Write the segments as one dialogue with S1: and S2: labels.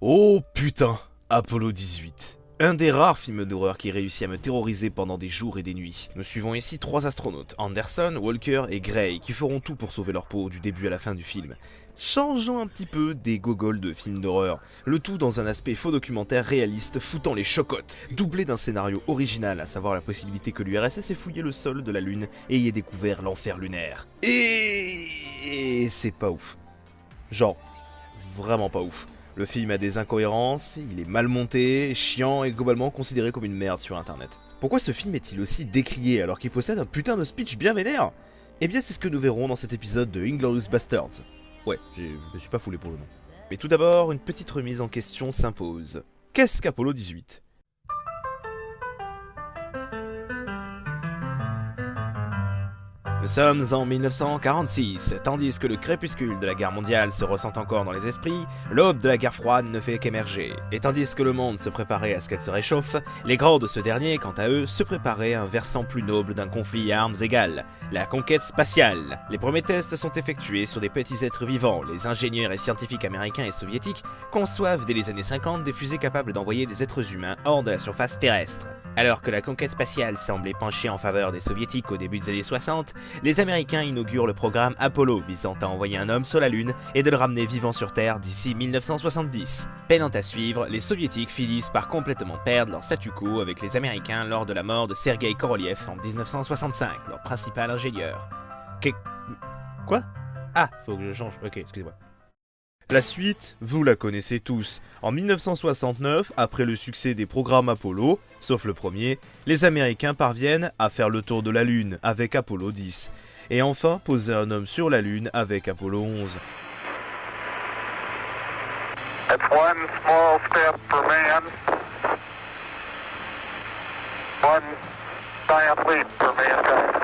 S1: Oh putain, Apollo 18. Un des rares films d'horreur qui réussit à me terroriser pendant des jours et des nuits. Nous suivons ici trois astronautes, Anderson, Walker et Gray, qui feront tout pour sauver leur peau du début à la fin du film. Changeons un petit peu des gogoles de films d'horreur, le tout dans un aspect faux documentaire réaliste foutant les chocottes, doublé d'un scénario original, à savoir la possibilité que l'URSS ait fouillé le sol de la Lune et y ait découvert l'enfer lunaire. Et c'est pas ouf. Genre, vraiment pas ouf. Le film a des incohérences, il est mal monté, chiant et globalement considéré comme une merde sur internet. Pourquoi ce film est-il aussi décrié alors qu'il possède un putain de speech bien vénère? Eh bien c'est ce que nous verrons dans cet épisode de Inglourious Basterds. Ouais, je me suis pas foulé pour le nom. Mais tout d'abord, une petite remise en question s'impose. Qu'est-ce qu'Apollo 18? Nous sommes en 1946, tandis que le crépuscule de la guerre mondiale se ressent encore dans les esprits, l'aube de la guerre froide ne fait qu'émerger. Et tandis que le monde se préparait à ce qu'elle se réchauffe, les grands de ce dernier, quant à eux, se préparaient à un versant plus noble d'un conflit à armes égales, la conquête spatiale. Les premiers tests sont effectués sur des petits êtres vivants. Les ingénieurs et scientifiques américains et soviétiques conçoivent dès les années 50 des fusées capables d'envoyer des êtres humains hors de la surface terrestre. Alors que la conquête spatiale semblait pencher en faveur des soviétiques au début des années 60, les Américains inaugurent le programme Apollo visant à envoyer un homme sur la Lune et de le ramener vivant sur Terre d'ici 1970. Peinant à suivre, les Soviétiques finissent par complètement perdre leur statu quo avec les Américains lors de la mort de Sergei Korolev en 1965, leur principal ingénieur. Quoi? Ah, faut que je change. Ok, excusez-moi. La suite, vous la connaissez tous. En 1969, après le succès des programmes Apollo, sauf le premier, les Américains parviennent à faire le tour de la Lune avec Apollo 10, et enfin poser un homme sur la Lune avec Apollo 11.
S2: It's one small step for man, one giant leap for mankind.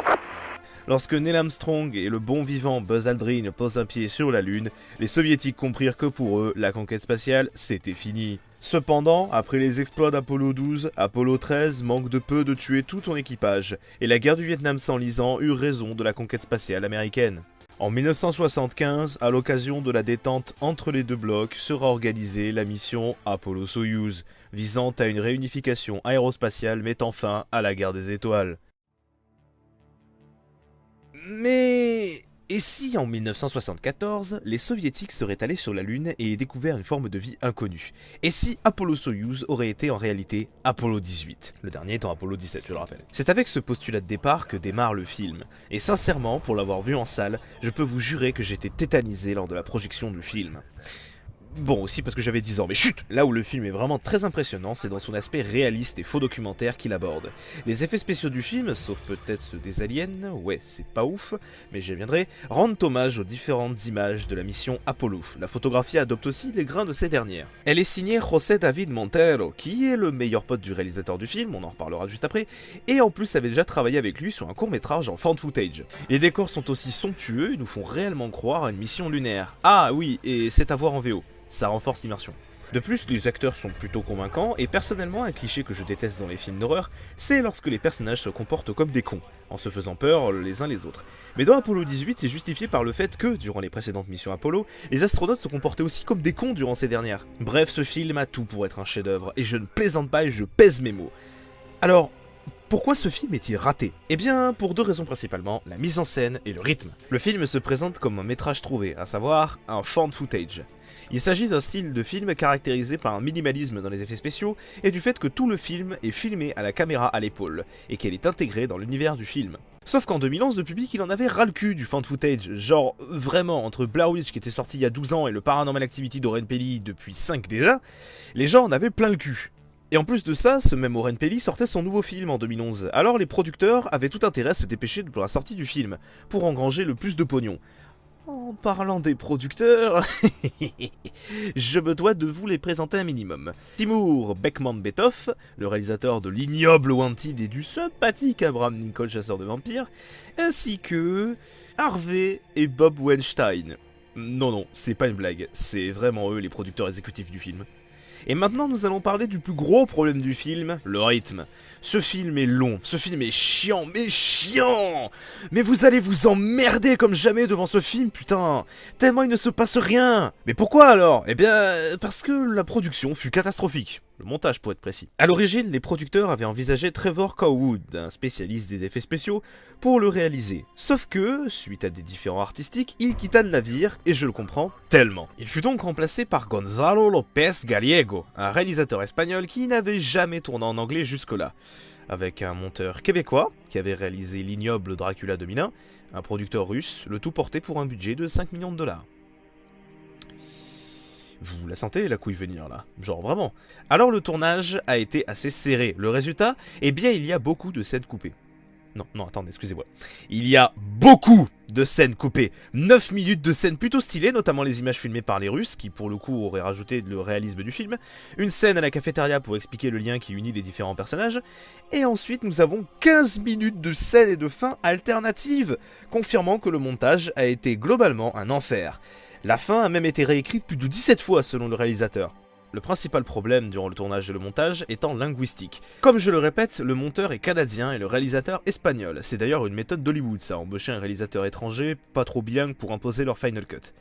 S1: Lorsque Neil Armstrong et le bon vivant Buzz Aldrin posent un pied sur la Lune, les Soviétiques comprirent que pour eux, la conquête spatiale, c'était fini. Cependant, après les exploits d'Apollo 12, Apollo 13 manque de peu de tuer tout son équipage, et la guerre du Vietnam s'enlisant eut raison de la conquête spatiale américaine. En 1975, à l'occasion de la détente entre les deux blocs, sera organisée la mission Apollo-Soyouz, visant à une réunification aérospatiale mettant fin à la guerre des étoiles. Mais... et si en 1974, les soviétiques seraient allés sur la Lune et aient découvert une forme de vie inconnue? Et si Apollo-Soyouz aurait été en réalité Apollo 18? Le dernier étant Apollo 17, je le rappelle. C'est avec ce postulat de départ que démarre le film. Et sincèrement, pour l'avoir vu en salle, je peux vous jurer que j'étais tétanisé lors de la projection du film. Bon, aussi parce que j'avais 10 ans, mais chut! Là où le film est vraiment très impressionnant, c'est dans son aspect réaliste et faux documentaire qu'il aborde. Les effets spéciaux du film, sauf peut-être ceux des aliens, ouais, c'est pas ouf, mais j'y reviendrai, rendent hommage aux différentes images de la mission Apollo. La photographie adopte aussi les grains de ces dernières. Elle est signée José David Montero, qui est le meilleur pote du réalisateur du film, on en reparlera juste après, et en plus avait déjà travaillé avec lui sur un court-métrage en found footage. Les décors sont aussi somptueux et nous font réellement croire à une mission lunaire. Ah oui, et c'est à voir en VO. Ça renforce l'immersion. De plus, les acteurs sont plutôt convaincants, et personnellement, un cliché que je déteste dans les films d'horreur, c'est lorsque les personnages se comportent comme des cons, en se faisant peur les uns les autres. Mais dans Apollo 18, c'est justifié par le fait que, durant les précédentes missions Apollo, les astronautes se comportaient aussi comme des cons durant ces dernières. Bref, ce film a tout pour être un chef-d'œuvre, et je ne plaisante pas et je pèse mes mots. Alors... pourquoi ce film est-il raté? Eh bien, pour deux raisons principalement, la mise en scène et le rythme. Le film se présente comme un métrage trouvé, à savoir un found footage. Il s'agit d'un style de film caractérisé par un minimalisme dans les effets spéciaux et du fait que tout le film est filmé à la caméra à l'épaule, et qu'elle est intégrée dans l'univers du film. Sauf qu'en 2011, le public il en avait ras le cul du found footage, genre vraiment, entre Blair Witch qui était sorti il y a 12 ans et le Paranormal Activity d'Oren Peli depuis 5 déjà, les gens en avaient plein le cul. Et en plus de ça, ce même Oren Peli sortait son nouveau film en 2011, alors les producteurs avaient tout intérêt à se dépêcher pour la sortie du film, pour engranger le plus de pognon. En parlant des producteurs, je me dois de vous les présenter un minimum. Timur Bekmambetov, le réalisateur de l'ignoble Wanted et du sympathique Abraham Lincoln, chasseur de vampires, ainsi que Harvey et Bob Weinstein. Non, c'est pas une blague, c'est vraiment eux les producteurs exécutifs du film. Et maintenant nous allons parler du plus gros problème du film, le rythme. Ce film est long, ce film est chiant, mais chiant. Mais vous allez vous emmerder comme jamais devant ce film, putain. Tellement il ne se passe rien. Mais pourquoi alors? Eh bien, parce que la production fut catastrophique. Le montage pour être précis. A l'origine, les producteurs avaient envisagé Trevor Cowwood, un spécialiste des effets spéciaux, pour le réaliser. Sauf que, suite à des différends artistiques, il quitta le navire, et je le comprends tellement. Il fut donc remplacé par Gonzalo López Gallego, un réalisateur espagnol qui n'avait jamais tourné en anglais jusque-là. Avec un monteur québécois, qui avait réalisé l'ignoble Dracula 2001, un producteur russe, le tout porté pour un budget de 5 millions de dollars. Vous la sentez la couille venir là? Genre vraiment. Alors le tournage a été assez serré. Le résultat? Eh bien il y a beaucoup de scènes coupées. Non, attendez, excusez-moi. Il y a beaucoup de scènes coupées. 9 minutes de scènes plutôt stylées, notamment les images filmées par les Russes, qui pour le coup auraient rajouté le réalisme du film. Une scène à la cafétéria pour expliquer le lien qui unit les différents personnages. Et ensuite nous avons 15 minutes de scènes et de fin alternatives, confirmant que le montage a été globalement un enfer. La fin a même été réécrite plus de 17 fois selon le réalisateur. Le principal problème durant le tournage et le montage étant linguistique. Comme je le répète, le monteur est canadien et le réalisateur espagnol. C'est d'ailleurs une méthode d'Hollywood ça, embaucher un réalisateur étranger, pas trop bilingue pour imposer leur final cut.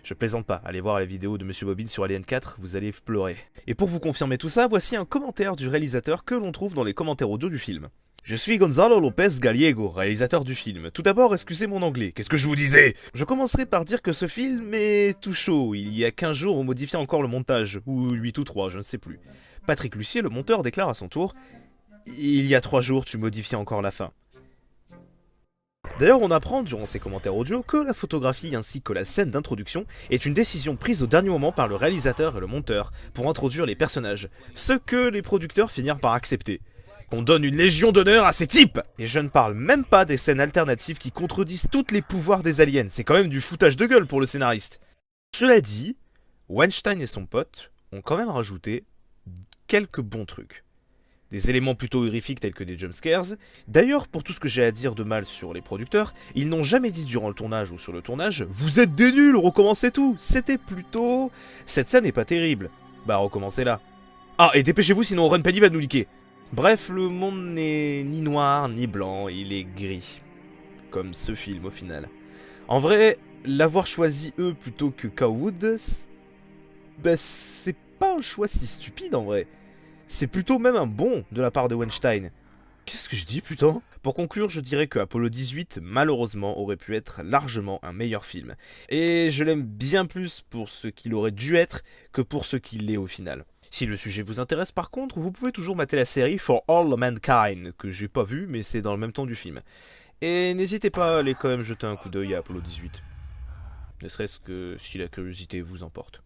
S1: Je plaisante pas, allez voir la vidéo de Monsieur Bobbin sur Alien 4, vous allez pleurer. Et pour vous confirmer tout ça, voici un commentaire du réalisateur que l'on trouve dans les commentaires audio du film. Je suis Gonzalo López Gallego, réalisateur du film. Tout d'abord, excusez mon anglais, qu'est-ce que je vous disais? Je commencerai par dire que ce film est tout chaud. Il y a 15 jours, on modifiait encore le montage, ou 8 ou 3, je ne sais plus. Patrick Lussier, le monteur, déclare à son tour « Il y a 3 jours, tu modifiais encore la fin ». D'ailleurs, on apprend durant ces commentaires audio que la photographie ainsi que la scène d'introduction est une décision prise au dernier moment par le réalisateur et le monteur pour introduire les personnages, ce que les producteurs finirent par accepter. On donne une légion d'honneur à ces types! Et je ne parle même pas des scènes alternatives qui contredisent tous les pouvoirs des aliens, c'est quand même du foutage de gueule pour le scénariste. Cela dit, Weinstein et son pote ont quand même rajouté quelques bons trucs. Des éléments plutôt horrifiques tels que des jumpscares. D'ailleurs, pour tout ce que j'ai à dire de mal sur les producteurs, ils n'ont jamais dit durant le tournage ou sur le tournage « Vous êtes des nuls, recommencez tout !» C'était plutôt « Cette scène n'est pas terrible. Bah recommencez là. Ah, et dépêchez-vous sinon Ron Penny va nous liquer. » Bref, le monde n'est ni noir ni blanc, il est gris. Comme ce film au final. En vrai, l'avoir choisi eux plutôt que Cowwood, bah, c'est pas un choix si stupide en vrai. C'est plutôt même un bon de la part de Weinstein. Qu'est-ce que je dis putain? Pour conclure, je dirais que Apollo 18, malheureusement, aurait pu être largement un meilleur film. Et je l'aime bien plus pour ce qu'il aurait dû être que pour ce qu'il est au final. Si le sujet vous intéresse par contre, vous pouvez toujours mater la série For All Mankind, que j'ai pas vu mais c'est dans le même temps du film. Et n'hésitez pas à aller quand même jeter un coup d'œil à Apollo 18. Ne serait-ce que si la curiosité vous emporte.